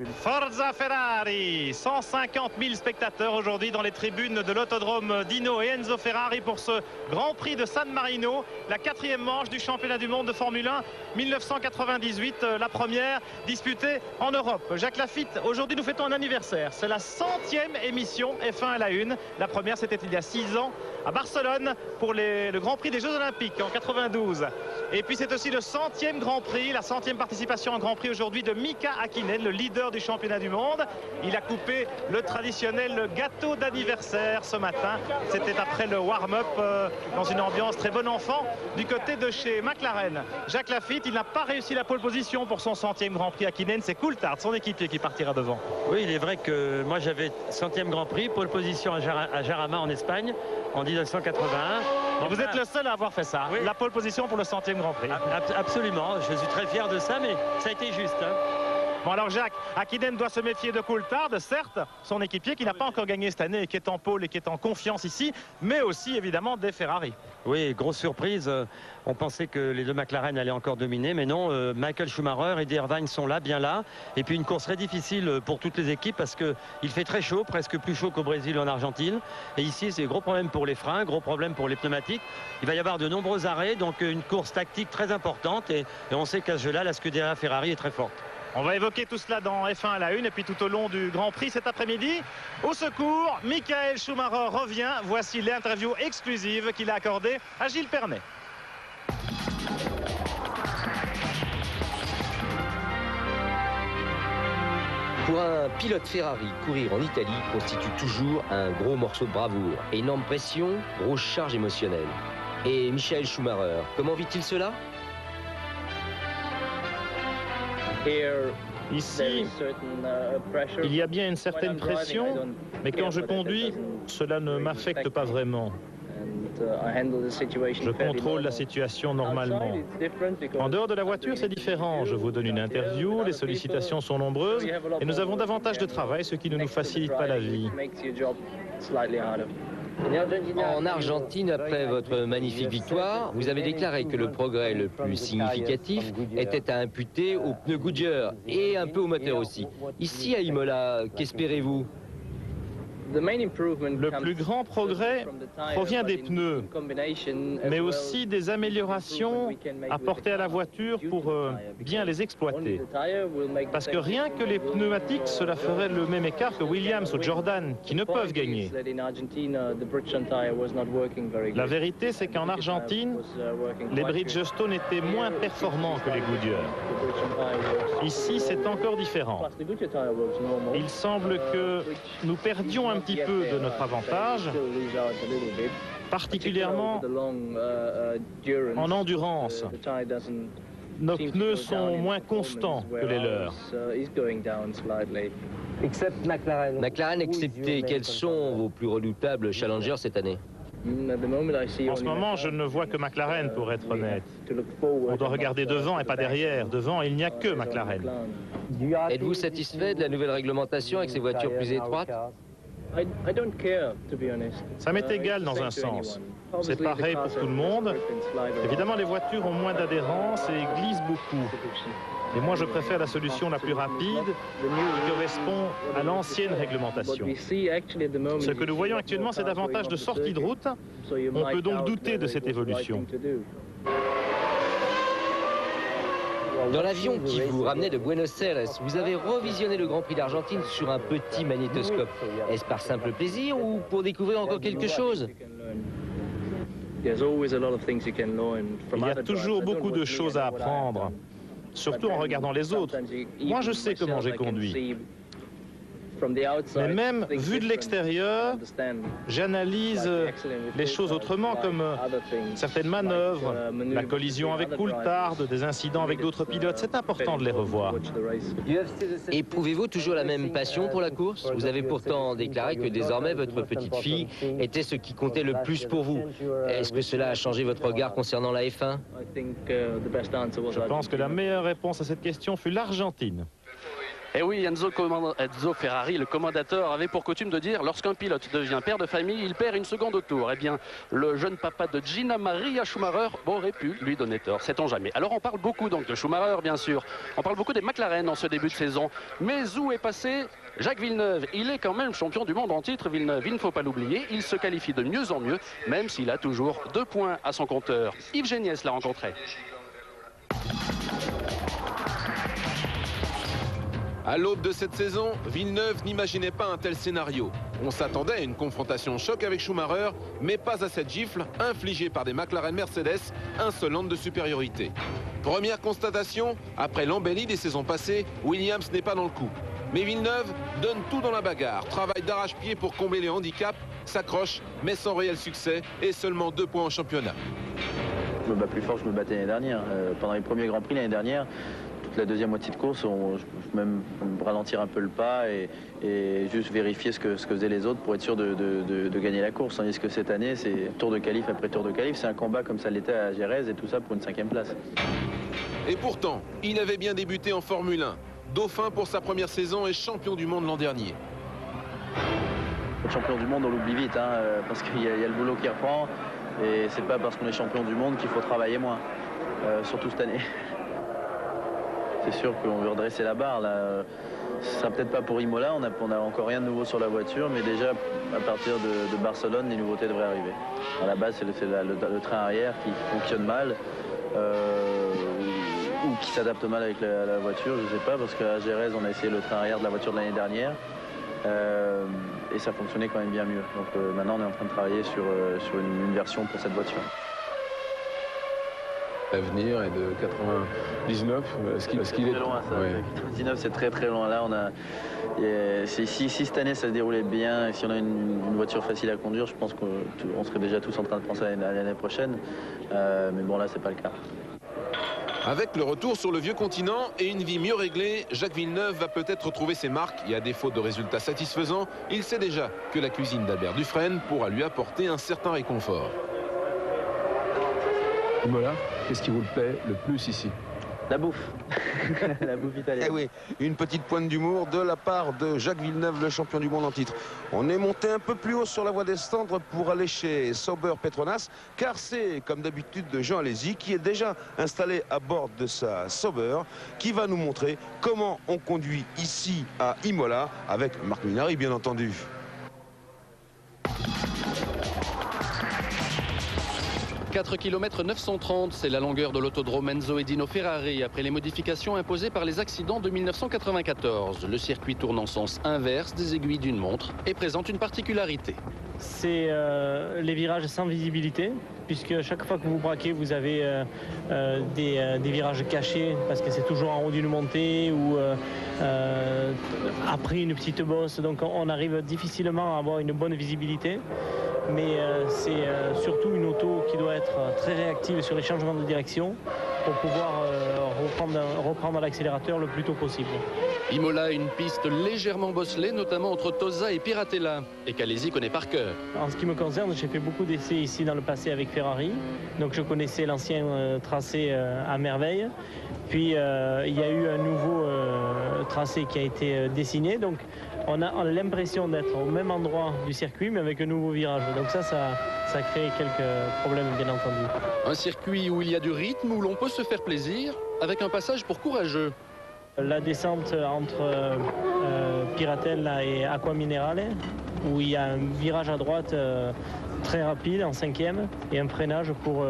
Forza Ferrari, 150 000 spectateurs aujourd'hui dans les tribunes de l'autodrome Dino et Enzo Ferrari pour ce Grand Prix de San Marino, la 4e manche du championnat du monde de Formule 1 1998, la première disputée en Europe. Jacques Lafitte, aujourd'hui nous fêtons un anniversaire, c'est la 100e émission F1 à la une. La première c'était il y a 6 ans à Barcelone pour le Grand Prix des Jeux Olympiques en 92. Et puis c'est aussi le 100e Grand Prix, la 100e participation en Grand Prix aujourd'hui de Mika Häkkinen, le leader du championnat du monde. Il a coupé le traditionnel gâteau d'anniversaire ce matin. C'était après le warm-up dans une ambiance très bon enfant du côté de chez McLaren. Jacques Lafitte, il n'a pas réussi la pole position pour son 100e Grand Prix. Häkkinen, c'est Coulthard, son équipier, qui partira devant. Oui, il est vrai que moi j'avais 100e Grand Prix, pole position à Jarama en Espagne en 1981. Donc vous êtes le seul à avoir fait ça, oui. La pole position pour le 100e Grand Prix. Absolument, je suis très fier de ça, mais ça a été juste. Bon alors Jacques, Häkkinen doit se méfier de Coulthard, certes, son équipier qui n'a pas encore gagné cette année et qui est en pole et qui est en confiance ici, mais aussi évidemment des Ferrari. Oui, grosse surprise, on pensait que les deux McLaren allaient encore dominer, mais non, Michael Schumacher et Eddie Irvine sont là, bien là, et puis une course très difficile pour toutes les équipes parce qu'il fait très chaud, presque plus chaud qu'au Brésil ou en Argentine, et ici c'est gros problème pour les freins, gros problème pour les pneumatiques, il va y avoir de nombreux arrêts, donc une course tactique très importante, et on sait qu'à ce jeu-là, la Scuderia Ferrari est très forte. On va évoquer tout cela dans F1 à la une et puis tout au long du Grand Prix cet après-midi. Au secours, Michael Schumacher revient. Voici l'interview exclusive qu'il a accordée à Gilles Pernet. Pour un pilote Ferrari, courir en Italie constitue toujours un gros morceau de bravoure. Énorme pression, grosse charge émotionnelle. Et Michael Schumacher, comment vit-il cela ? Ici, il y a bien une certaine pression, mais quand je conduis, cela ne m'affecte pas vraiment. Je contrôle la situation normalement. En dehors de la voiture, c'est différent. Je vous donne une interview, les sollicitations sont nombreuses et nous avons davantage de travail, ce qui ne nous facilite pas la vie. En Argentine, après votre magnifique victoire, vous avez déclaré que le progrès le plus significatif était à imputer aux pneus Goodyear et un peu au moteur aussi. Ici à Imola, qu'espérez-vous ? Le plus grand progrès provient des pneus, mais aussi des améliorations apportées à la voiture pour bien les exploiter. Parce que rien que les pneumatiques, cela ferait le même écart que Williams ou Jordan, qui ne peuvent gagner. La vérité, c'est qu'en Argentine, les Bridgestone étaient moins performants que les Goodyear. Ici, c'est encore différent. Il semble que nous perdions un petit peu de notre avantage, particulièrement en endurance. Nos pneus sont moins constants que les leurs. McLaren excepté, quels sont vos plus redoutables challengers cette année ? En ce moment, je ne vois que McLaren, pour être honnête. On doit regarder devant et pas derrière. Devant, il n'y a que McLaren. Êtes-vous satisfait de la nouvelle réglementation avec ces voitures plus étroites ? Ça m'est égal dans un sens. C'est pareil pour tout le monde. Évidemment, les voitures ont moins d'adhérence et glissent beaucoup. Et moi, je préfère la solution la plus rapide qui correspond à l'ancienne réglementation. Ce que nous voyons actuellement, c'est davantage de sorties de route. On peut donc douter de cette évolution. Dans l'avion qui vous ramenait de Buenos Aires, vous avez revisionné le Grand Prix d'Argentine sur un petit magnétoscope. Est-ce par simple plaisir ou pour découvrir encore quelque chose ? Il y a toujours beaucoup de choses à apprendre, surtout en regardant les autres. Moi, je sais comment j'ai conduit. Mais même vu de l'extérieur, j'analyse les choses autrement, comme certaines manœuvres, la collision avec Coulthard, des incidents avec d'autres pilotes. C'est important de les revoir. Éprouvez-vous toujours la même passion pour la course ? Vous avez pourtant déclaré que désormais votre petite fille était ce qui comptait le plus pour vous. Est-ce que cela a changé votre regard concernant la F1 ? Je pense que la meilleure réponse à cette question fut l'Argentine. Et oui, Enzo Ferrari, le commandateur, avait pour coutume de dire lorsqu'un pilote devient père de famille, il perd une seconde au tour. Eh bien, le jeune papa de Gina Maria Schumacher aurait pu lui donner tort, sait-on jamais. Alors on parle beaucoup donc de Schumacher, bien sûr. On parle beaucoup des McLaren en ce début de saison. Mais où est passé Jacques Villeneuve? Il est quand même champion du monde en titre, Villeneuve, il ne faut pas l'oublier. Il se qualifie de mieux en mieux, même s'il a toujours 2 points à son compteur. Yves Géniès l'a rencontré. À l'aube de cette saison, Villeneuve n'imaginait pas un tel scénario. On s'attendait à une confrontation choc avec Schumacher, mais pas à cette gifle infligée par des McLaren Mercedes insolentes de supériorité. Première constatation, après l'embellie des saisons passées, Williams n'est pas dans le coup. Mais Villeneuve donne tout dans la bagarre, travaille d'arrache-pied pour combler les handicaps, s'accroche, mais sans réel succès et seulement 2 points en championnat. Je me bats plus fort, je me battais l'année dernière. Pendant les premiers Grands Prix l'année dernière, la deuxième moitié de course, je même ralentir un peu le pas et juste vérifier ce que faisaient les autres pour être sûr de gagner la course. Tandis que cette année, c'est tour de qualif après tour de qualif, c'est un combat comme ça l'était à Jerez et tout ça pour une 5e place. Et pourtant, il avait bien débuté en Formule 1. Dauphin pour sa première saison et champion du monde l'an dernier. Le champion du monde, on l'oublie vite, hein, parce qu'il y a le boulot qui reprend et c'est pas parce qu'on est champion du monde qu'il faut travailler moins, surtout cette année. C'est sûr qu'on veut redresser la barre. Là. Ce sera peut-être pas pour Imola, on n'a encore rien de nouveau sur la voiture, mais déjà à partir de Barcelone, les nouveautés devraient arriver. À la base, c'est le train arrière qui fonctionne mal ou qui s'adapte mal avec la voiture, je ne sais pas, parce qu'à Jerez, on a essayé le train arrière de la voiture de l'année dernière et ça fonctionnait quand même bien mieux. Donc maintenant, on est en train de travailler sur une version pour cette voiture. L'avenir est de 99. Est-ce qu'il est très loin, ça. Ouais. 99, c'est très loin. Là, si cette année ça se déroulait bien et si on a une voiture facile à conduire, je pense qu'on serait déjà tous en train de penser à l'année prochaine. Mais bon, là, c'est pas le cas. Avec le retour sur le vieux continent et une vie mieux réglée, Jacques Villeneuve va peut-être retrouver ses marques et à défaut de résultats satisfaisants, il sait déjà que la cuisine d'Albert Dufresne pourra lui apporter un certain réconfort. Imola, qu'est-ce qui vous plaît le plus ici? La bouffe. La bouffe italienne. Eh oui, une petite pointe d'humour de la part de Jacques Villeneuve, le champion du monde en titre. On est monté un peu plus haut sur la voie des stands pour aller chez Sauber Petronas, car c'est, comme d'habitude, Jean Alesi qui est déjà installé à bord de sa Sauber, qui va nous montrer comment on conduit ici à Imola, avec Marc Minari, bien entendu. « 4 km 930, c'est la longueur de l'autodrome Enzo et Dino Ferrari après les modifications imposées par les accidents de 1994. Le circuit tourne en sens inverse des aiguilles d'une montre et présente une particularité. C'est les virages sans visibilité, puisque chaque fois que vous braquez, vous avez des virages cachés, parce que c'est toujours en haut d'une montée ou après une petite bosse. Donc on arrive difficilement à avoir une bonne visibilité. Mais c'est surtout une auto qui doit être très réactive sur les changements de direction pour pouvoir reprendre l'accélérateur le plus tôt possible. Imola, une piste légèrement bosselée, notamment entre Tosa et Piratella, et qu'Alesi connaît par cœur. En ce qui me concerne, j'ai fait beaucoup d'essais ici dans le passé avec Ferrari, donc je connaissais l'ancien tracé à merveille. Puis il y a eu un nouveau tracé qui a été dessiné, donc on a l'impression d'être au même endroit du circuit, mais avec un nouveau virage. Donc ça crée quelques problèmes, bien entendu. Un circuit où il y a du rythme, où l'on peut se faire plaisir, avec un passage pour courageux. La descente entre Piratella et Acqua Minerale, où il y a un virage à droite très rapide en 5e et un freinage pour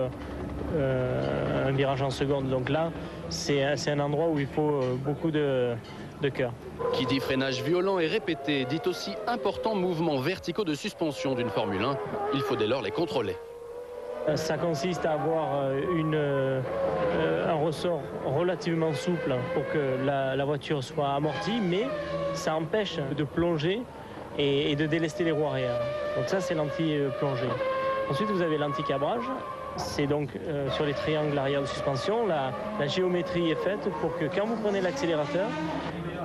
un virage en seconde. Donc là, c'est un endroit où il faut beaucoup de cœur. Qui dit freinage violent et répété, dit aussi importants mouvements verticaux de suspension d'une Formule 1. Il faut dès lors les contrôler. Ça consiste à avoir un ressort relativement souple pour que la voiture soit amortie, mais ça empêche de plonger et de délester les roues arrière. Donc ça, c'est l'anti-plongée. Ensuite, vous avez l'anti-cabrage. C'est donc sur les triangles arrière de suspension, la géométrie est faite pour que quand vous prenez l'accélérateur,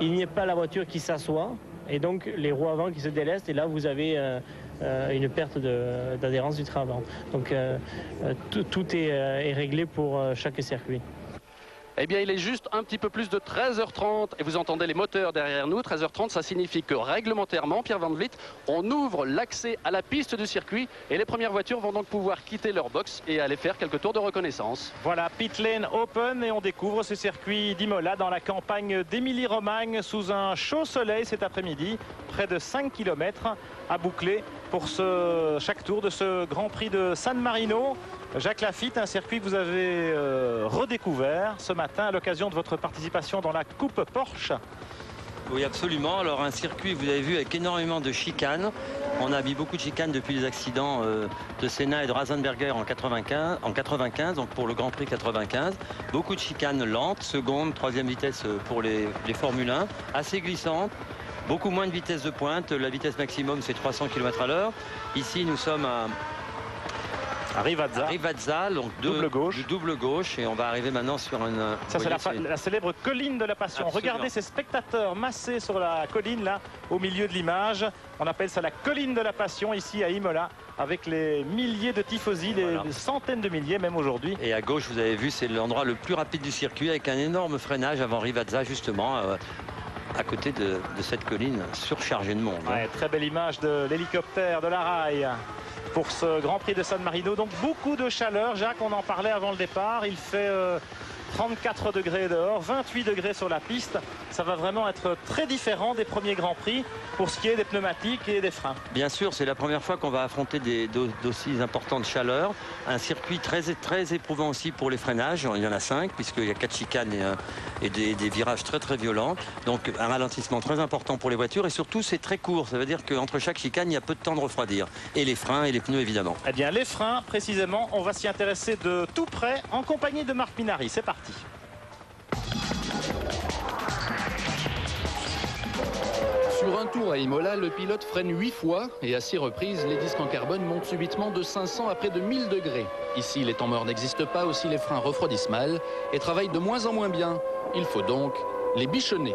il n'y ait pas la voiture qui s'assoit et donc les roues avant qui se délestent, et là vous avez une perte d'adhérence du train avant. Donc tout est réglé pour chaque circuit. Eh bien, il est juste un petit peu plus de 13h30 et vous entendez les moteurs derrière nous. 13h30, ça signifie que réglementairement, Pierre Van Vliet, on ouvre l'accès à la piste du circuit et les premières voitures vont donc pouvoir quitter leur box et aller faire quelques tours de reconnaissance. Voilà, Pit Lane Open et on découvre ce circuit d'Imola dans la campagne d'Émilie-Romagne sous un chaud soleil cet après-midi. Près de 5 km à boucler pour chaque tour de ce Grand Prix de San Marino. Jacques Lafitte, un circuit que vous avez redécouvert ce matin à l'occasion de votre participation dans la Coupe Porsche. Oui, absolument. Alors un circuit, vous avez vu, avec énormément de chicanes. On a mis beaucoup de chicanes depuis les accidents de Senna et de Rasenberger en 95, donc pour le Grand Prix 95. Beaucoup de chicanes lentes, seconde, troisième vitesse pour les Formule 1, assez glissantes. Beaucoup moins de vitesse de pointe. La vitesse maximum, c'est 300 km à l'heure. Ici, nous sommes à Rivazza, donc double gauche, et on va arriver maintenant sur une... Ça, c'est la célèbre colline de la Passion. Absolument. Regardez ces spectateurs massés sur la colline, là, au milieu de l'image. On appelle ça la colline de la Passion, ici à Imola, avec les milliers de tifosi, les centaines de milliers, même aujourd'hui. Et à gauche, vous avez vu, c'est l'endroit le plus rapide du circuit, avec un énorme freinage avant Rivazza, justement, à côté de cette colline surchargée de monde. Ouais, très belle image de l'hélicoptère de la rail pour ce Grand Prix de San Marino. Donc beaucoup de chaleur. Jacques, on en parlait avant le départ. Il fait 34 degrés dehors, 28 degrés sur la piste. Ça va vraiment être très différent des premiers Grands Prix pour ce qui est des pneumatiques et des freins. Bien sûr, c'est la première fois qu'on va affronter d'aussi importantes chaleurs. Un circuit très éprouvant aussi pour les freinages. Il y en a 5 puisqu'il y a 4 chicanes et des virages très violents. Donc un ralentissement très important pour les voitures et surtout c'est très court. Ça veut dire qu'entre chaque chicane, il y a peu de temps de refroidir. Et les freins et les pneus évidemment. Eh bien les freins précisément, on va s'y intéresser de tout près en compagnie de Marc Minary. C'est parti. Sur un tour à Imola, le pilote freine 8 fois et à 6 reprises, les disques en carbone montent subitement de 500 à près de 1000 degrés. Ici, les temps morts n'existent pas, aussi les freins refroidissent mal et travaillent de moins en moins bien. Il faut donc les bichonner.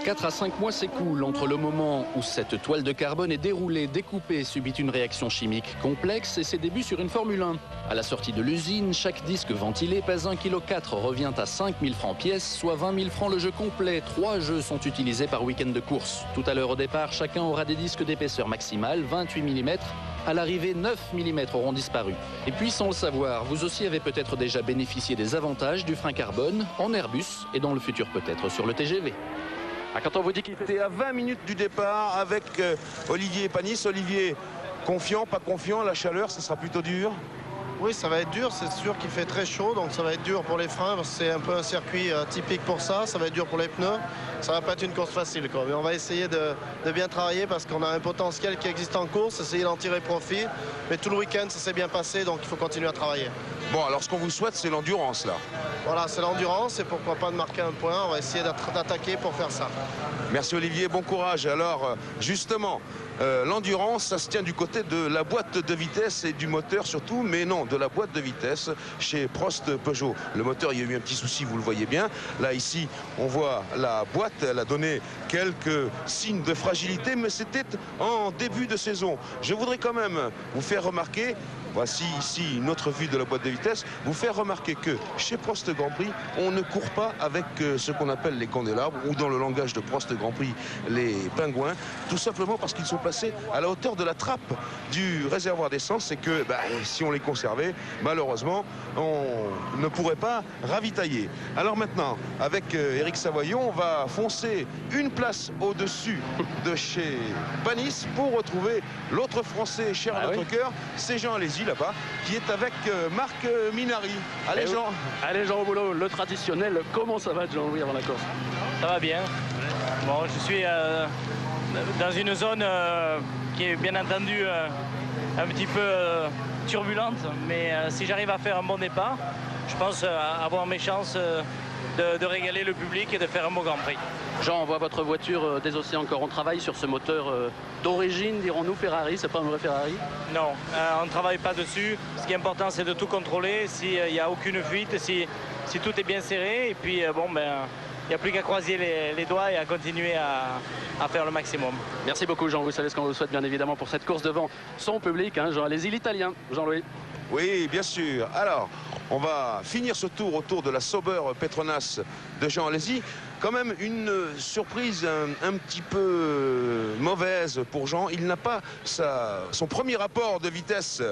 4 à 5 mois s'écoulent entre le moment où cette toile de carbone est déroulée, découpée, subit une réaction chimique complexe et ses débuts sur une Formule 1. À la sortie de l'usine, chaque disque ventilé pèse 1,4 kg, revient à 5 000 francs pièce, soit 20 000 francs le jeu complet. 3 jeux sont utilisés par week-end de course. Tout à l'heure au départ, chacun aura des disques d'épaisseur maximale, 28 mm. À l'arrivée, 9 mm auront disparu. Et puis, sans le savoir, vous aussi avez peut-être déjà bénéficié des avantages du frein carbone en Airbus et dans le futur peut-être sur le TGV. Quand on vous dit qu'il était à 20 minutes du départ avec Olivier Panis. Olivier, confiant, pas confiant, la chaleur, ça sera plutôt dur? Oui, ça va être dur, c'est sûr qu'il fait très chaud, donc ça va être dur pour les freins, parce que c'est un peu un circuit typique pour ça. Ça va être dur pour les pneus, ça va pas être une course facile, quoi. Mais on va essayer de bien travailler parce qu'on a un potentiel qui existe en course, essayer d'en tirer profit. Mais tout le week-end, ça s'est bien passé, donc il faut continuer à travailler. Bon, alors ce qu'on vous souhaite, c'est l'endurance, là. Voilà, c'est l'endurance, et pourquoi pas de marquer un point. On va essayer d'attaquer pour faire ça. Merci Olivier, bon courage. Alors, justement, l'endurance, ça se tient du côté de la boîte de vitesse et du moteur surtout, mais non, de la boîte de vitesse chez Prost Peugeot. Le moteur, il y a eu un petit souci, vous le voyez bien. Là, ici, on voit la boîte, elle a donné quelques signes de fragilité, mais c'était en début de saison. Je voudrais quand même vous faire remarquer, voici ici une autre vue de la boîte de vitesse, vous faire remarquer que chez Prost Grand Prix, on ne court pas avec ce qu'on appelle les candélabres, ou dans le langage de Prost Grand Prix, les pingouins, tout simplement parce qu'ils sont placés à la hauteur de la trappe du réservoir d'essence et que si on les conservait, malheureusement, on ne pourrait pas ravitailler. Alors maintenant, avec Éric Savoyon, on va foncer une place au-dessus de chez Panis pour retrouver l'autre Français cher à notre cœur, c'est Jean Alési là-bas, qui est avec Marc Minary. Allez Jean. Allez Jean au boulot, le traditionnel. Comment ça va Jean, oui, avant la course? Ça va bien. Bon, je suis dans une zone qui est bien entendu un petit peu turbulente, mais si j'arrive à faire un bon départ, je pense avoir mes chances de régaler le public et de faire un beau Grand Prix. Jean, on voit votre voiture désossée encore. On travaille sur ce moteur d'origine, dirons-nous, Ferrari. C'est pas un vrai Ferrari? Non, on ne travaille pas dessus. Ce qui est important, c'est de tout contrôler, s'il n'y a aucune fuite, si tout est bien serré. Et puis, n'y a plus qu'à croiser les doigts et à continuer à faire le maximum. Merci beaucoup Jean, vous savez ce qu'on vous souhaite bien évidemment pour cette course devant son public. Hein. Jean, allez-y l'Italien, Jean-Louis. Oui, bien sûr. Alors, on va finir ce tour autour de la Sauber Petronas de Jean Alesi. Quand même une surprise un petit peu mauvaise pour Jean. Il n'a pas son premier rapport de vitesse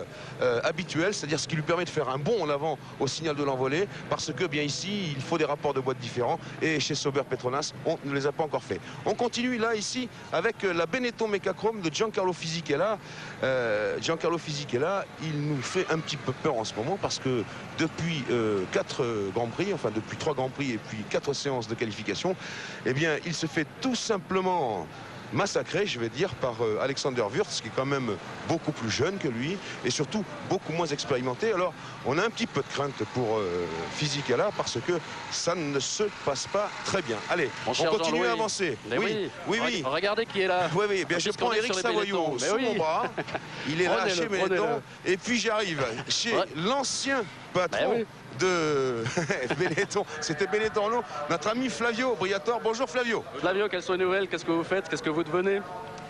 habituel, c'est-à-dire ce qui lui permet de faire un bond en avant au signal de l'envolée, parce que bien ici, il faut des rapports de boîte différents, et chez Sauber Petronas, on ne les a pas encore fait. On continue là, ici, avec la Benetton Mecachrome de Giancarlo Fisichella. Giancarlo Fisichella, il nous fait un petit peu peur en ce moment, parce que depuis 4 Grands Prix, enfin depuis 3 Grands Prix et puis 4 séances de qualification, eh bien, il se fait tout simplement massacré, je vais dire, par Alexander Wurz, qui est quand même beaucoup plus jeune que lui et surtout beaucoup moins expérimenté. Alors, on a un petit peu de crainte pour Fisichella parce que ça ne se passe pas très bien. Allez, on continue à avancer. Oui. Regardez qui est là. Oui, bien, je prends Eric Savoyot sous mon bras. Il est là chez Benetton. Et puis j'arrive chez l'ancien patron de Benetton. C'était Benetton, non? Notre ami Flavio Briatore. Bonjour Flavio. Flavio, quelles sont les nouvelles? Qu'est-ce que vous faites? Qu'est-ce que vous devenez?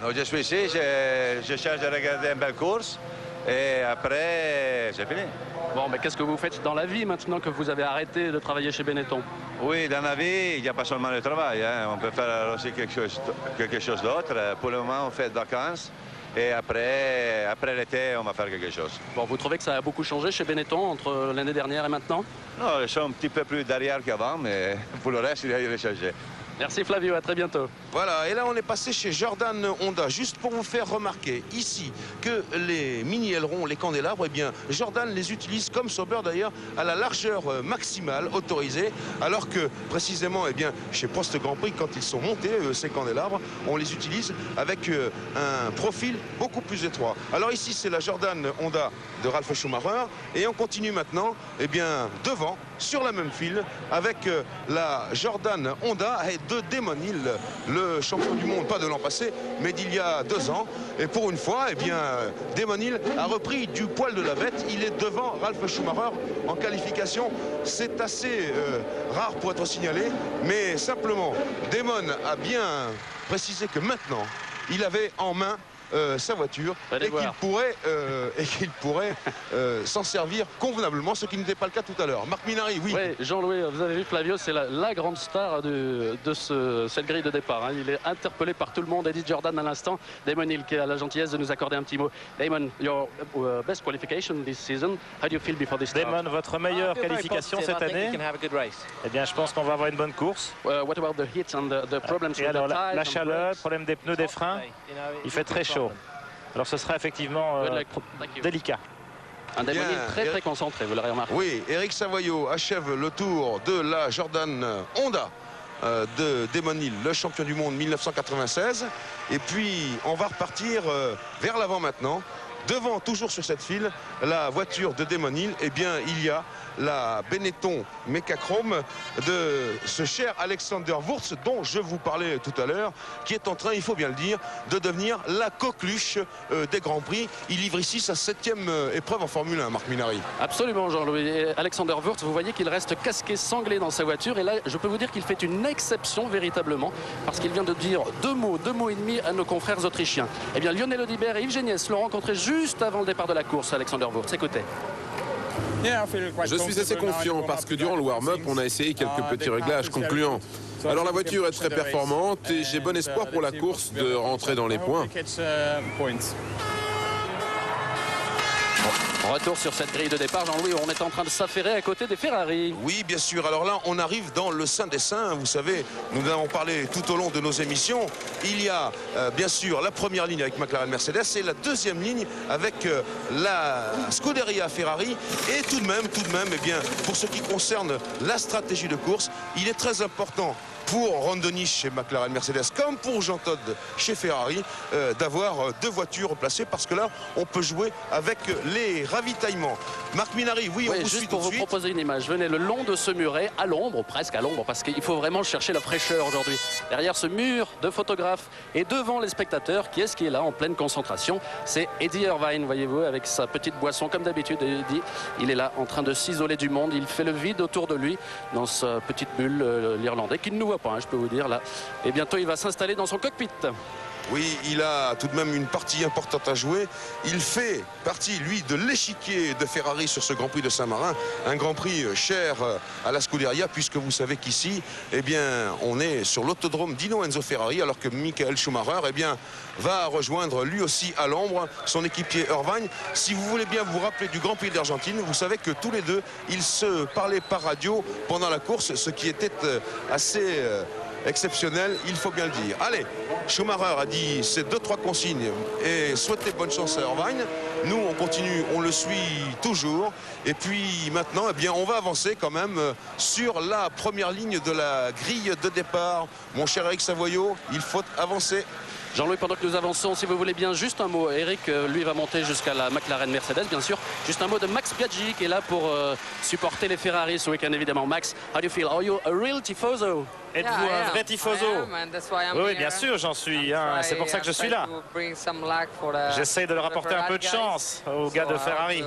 Non, je suis ici, je cherche à regarder une belle course et après, c'est fini. Bon, mais qu'est-ce que vous faites dans la vie maintenant que vous avez arrêté de travailler chez Benetton? Oui, dans la vie, il n'y a pas seulement le travail, hein. On peut faire aussi quelque chose d'autre. Pour le moment, on fait des vacances. Et après l'été, on va faire quelque chose. Bon, vous trouvez que ça a beaucoup changé chez Benetton entre l'année dernière et maintenant? Non, ils sont un petit peu plus derrière qu'avant, mais pour le reste, il a changé. Merci Flavio, à très bientôt. Voilà, et là on est passé chez Jordan Honda, juste pour vous faire remarquer ici que les mini-ailerons, les candélabres, eh bien Jordan les utilise comme Sauber d'ailleurs à la largeur maximale autorisée, alors que précisément eh bien, chez Prost Grand Prix, quand ils sont montés, ces candélabres, on les utilise avec un profil beaucoup plus étroit. Alors ici c'est la Jordan Honda de Ralf Schumacher, et on continue maintenant eh bien, devant, sur la même file, avec la Jordan Honda de Damon Hill, le champion du monde, pas de l'an passé, mais d'il y a 2 ans. Et pour une fois, eh bien, Damon Hill a repris du poil de la bête. Il est devant Ralf Schumacher en qualification. C'est assez rare pour être signalé, mais simplement, Damon a bien précisé que maintenant, il avait en main sa voiture et qu'il pourrait s'en servir convenablement, ce qui n'était pas le cas tout à l'heure. Marc Minardi, oui. Oui, Jean-Louis, vous avez vu Flavio, c'est la grande star de cette grille de départ. Hein. Il est interpellé par tout le monde. Eddie Jordan à l'instant. Damon Hill qui a la gentillesse de nous accorder un petit mot. Damon, your best qualification this season. How do you feel before this start? Damon, votre meilleure qualification cette année? Eh bien, je pense qu'on va avoir une bonne course. What about the heat and the problems et alors, la chaleur, problème des pneus, des freins. Il fait très chaud. Alors ce sera effectivement délicat. Un Damon Hill très concentré, vous l'aurez remarqué. Oui, Eric Savoyot achève le tour de la Jordan Honda de Damon Hill, le champion du monde 1996. Et puis on va repartir vers l'avant maintenant. Devant, toujours sur cette file, la voiture de Damon Hill, eh bien, il y a la Benetton Mecachrome de ce cher Alexander Wurz, dont je vous parlais tout à l'heure, qui est en train, il faut bien le dire, de devenir la coqueluche des Grands Prix. Il livre ici sa 7e épreuve en Formule 1, Marc Minardi. Absolument, Jean-Louis. Alexander Wurz, vous voyez qu'il reste casqué, sanglé dans sa voiture. Et là, je peux vous dire qu'il fait une exception véritablement, parce qu'il vient de dire deux mots et demi à nos confrères autrichiens. Eh bien, Lionel Audibert et Yves Géniès l'ont rencontré juste avant le départ de la course, Alexander Wurz. Écoutez. Je suis assez confiant parce que durant le warm-up, on a essayé quelques petits réglages concluants. Alors la voiture est très performante et j'ai bon espoir pour la course de rentrer dans les points. Retour sur cette grille de départ, Jean-Louis, on est en train de s'affairer à côté des Ferrari. Oui, bien sûr. Alors là, on arrive dans le Saint des Saints. Vous savez, nous en avons parlé tout au long de nos émissions. Il y a bien sûr la première ligne avec McLaren Mercedes et la deuxième ligne avec la Scuderia Ferrari. Et tout de même, eh bien, pour ce qui concerne la stratégie de course, il est très important pour Ron Dennis chez McLaren Mercedes comme pour Jean Todt chez Ferrari d'avoir 2 voitures placées, parce que là on peut jouer avec les ravitaillements. Marc Minardi, oui, on vous suit juste pour vous proposer une image. Venez le long de ce muret, à l'ombre, presque à l'ombre, parce qu'il faut vraiment chercher la fraîcheur aujourd'hui. Derrière ce mur de photographes et devant les spectateurs, qui est-ce qui est là en pleine concentration? C'est Eddie Irvine, voyez-vous, avec sa petite boisson comme d'habitude. Eddie, il est là en train de s'isoler du monde, il fait le vide autour de lui dans sa petite bulle, l'Irlandais, qui ne nous voit top, hein, je peux vous dire là. Et bientôt, il va s'installer dans son cockpit. Oui, il a tout de même une partie importante à jouer. Il fait partie, lui, de l'échiquier de Ferrari sur ce Grand Prix de Saint-Marin. Un Grand Prix cher à la Scuderia, puisque vous savez qu'ici, eh bien, on est sur l'autodrome Dino Enzo Ferrari, alors que Michael Schumacher, eh bien, va rejoindre lui aussi à l'ombre son équipier Irvine. Si vous voulez bien vous rappeler du Grand Prix d'Argentine, vous savez que tous les deux, ils se parlaient par radio pendant la course, ce qui était assez exceptionnel, il faut bien le dire. Allez, Schumacher a dit ces 2-3 consignes et souhaitez bonne chance à Irvine. Nous, on continue, on le suit toujours. Et puis maintenant, eh bien, on va avancer quand même sur la première ligne de la grille de départ. Mon cher Eric Savoyot, il faut avancer. Jean-Louis, pendant que nous avançons, si vous voulez bien, juste un mot. Eric, lui, va monter jusqu'à la McLaren Mercedes, bien sûr. Juste un mot de Max Biaggi, qui est là pour supporter les Ferrari ce week-end, évidemment. Max, how do you feel? Are you a real tifoso? Êtes-vous un vrai tifoso? Oui, bien sûr, j'en suis. Hein. C'est pour ça que je suis là. J'essaie de leur apporter un peu de chance aux gars de Ferrari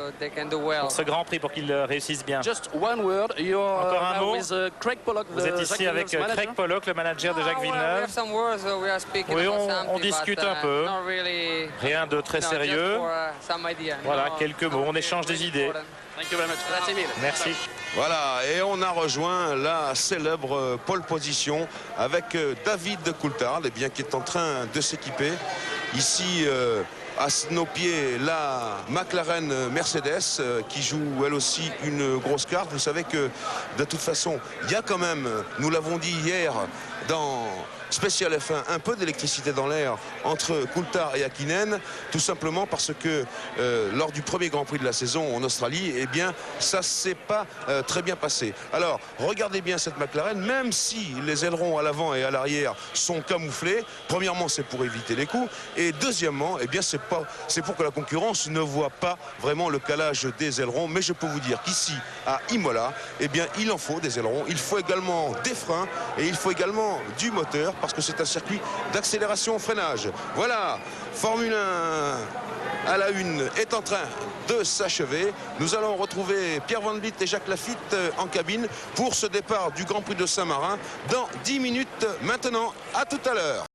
pour ce Grand Prix, pour qu'ils réussissent bien. Encore un mot. Vous êtes ici avec Craig Pollock, le manager de Jacques Villeneuve. Oui, on discute un peu. Rien de très sérieux. Voilà, quelques mots. On échange des idées. Merci. Voilà, et on a rejoint la célèbre pole position avec David Coulthard, eh bien, qui est en train de s'équiper. Ici, à nos pieds, la McLaren Mercedes qui joue elle aussi une grosse carte. Vous savez que de toute façon, il y a quand même, nous l'avons dit hier dans Spécial F1, un peu d'électricité dans l'air entre Coulthard et Häkkinen, tout simplement parce que lors du premier Grand Prix de la saison en Australie, eh bien, ça s'est pas très bien passé. Alors, regardez bien cette McLaren, même si les ailerons à l'avant et à l'arrière sont camouflés, premièrement, c'est pour éviter les coups, et deuxièmement, eh bien, c'est pour que la concurrence ne voit pas vraiment le calage des ailerons, mais je peux vous dire qu'ici, à Imola, eh bien, il en faut des ailerons, il faut également des freins, et il faut également du moteur, parce que c'est un circuit d'accélération-freinage. Voilà, Formule 1 à la une est en train de s'achever. Nous allons retrouver Pierre Van Vliet et Jacques Lafitte en cabine pour ce départ du Grand Prix de Saint-Marin dans 10 minutes maintenant. À tout à l'heure.